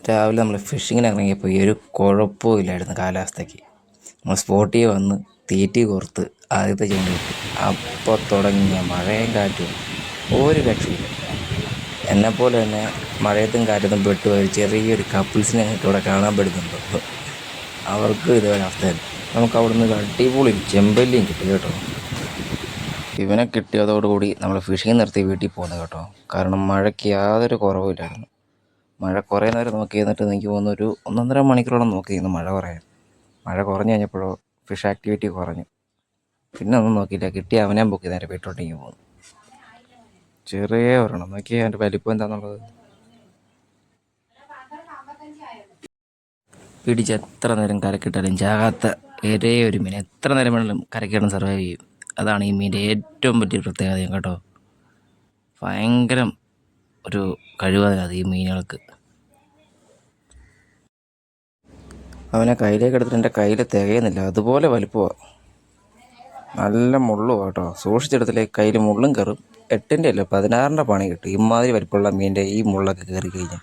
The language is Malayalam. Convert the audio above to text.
രാവിലെ നമ്മൾ ഫിഷിങ്ങിന് ഇറങ്ങിയപ്പോൾ ഈ ഒരു കുഴപ്പവും ഇല്ലായിരുന്നു കാലാവസ്ഥയ്ക്ക്. നമ്മൾ സ്പോട്ടിൽ വന്ന് തീറ്റി കോർത്ത് ആദ്യത്തെ ചൂണ്ടയിട്ട് അപ്പോൾ തുടങ്ങിയ മഴയും കാറ്റും ഒരു രക്ഷയില്ല. എന്നെപ്പോലെ തന്നെ മഴയത്തും കാറ്റത്തും പെട്ടുപോയ ചെറിയൊരു കപ്പിൾസിനെ ഞങ്ങൾക്ക് ഇവിടെ കാണാൻ പറ്റുന്നുണ്ടോ? അവർക്കും ഇതുപോലെ അവസ്ഥയായിരുന്നു. നമുക്ക് അവിടുന്ന് ഒരു അടിപൊളി ചെമ്പല്ലിയും കിട്ടി കേട്ടോ. ഇവനെ കിട്ടിയതോടുകൂടി നമ്മൾ ഫിഷിങ് നിർത്തി വീട്ടിൽ പോകുന്നത് കേട്ടോ. കാരണം മഴയ്ക്ക് യാതൊരു കുറവുമില്ലായിരുന്നു. മഴ കുറേ നേരം നോക്കി എന്നിട്ട് എനിക്ക് തോന്നുന്നു ഒരു 1.5 മണിക്കൂറോളം നോക്കിയിരുന്നു മഴ കുറയാൻ. മഴ കുറഞ്ഞ് കഴിഞ്ഞപ്പോഴോ ഫിഷ് ആക്ടിവിറ്റി കുറഞ്ഞു. പിന്നെ ഒന്നും നോക്കിയില്ല, കിട്ടി അവനെ പൊക്കി നേരെ വീട്ടിലോട്ടേക്ക് പോകുന്നു. ചെറിയ ഒരെണ്ണം നോക്കി, അതിൻ്റെ വലിപ്പം എന്താണെന്നുള്ളത്. പിടിച്ച് എത്ര നേരം കരക്കിട്ടാലും ചാകാത്ത ഒരേ ഒരു മീൻ എത്ര നേരം വേണമെങ്കിലും കരക്കിടാൻ സർവൈവ് ചെയ്യും. അതാണ് ഈ മീൻ്റെ ഏറ്റവും വലിയ പ്രത്യേകതയും കേട്ടോ. ഭയങ്കരം ഒരു കഴിവാണ് ഈ മീനുകൾക്ക്. അവനെ കയ്യിലേക്ക് എടുത്തിട്ട് എൻ്റെ കയ്യിൽ തികയുന്നില്ല, അതുപോലെ വലിപ്പമാണ്. നല്ല മുള്ളും കേട്ടോ. സൂക്ഷിച്ചെടുത്തില്ലേ കയ്യിൽ മുള്ളും കയറും. 8ൻ്റെ അല്ല 16ൻ്റെ പണി കിട്ടും ഇമാതിരി വലിപ്പമുള്ള മീൻ്റെ ഈ മുള്ളൊക്കെ കയറി കഴിഞ്ഞാൽ.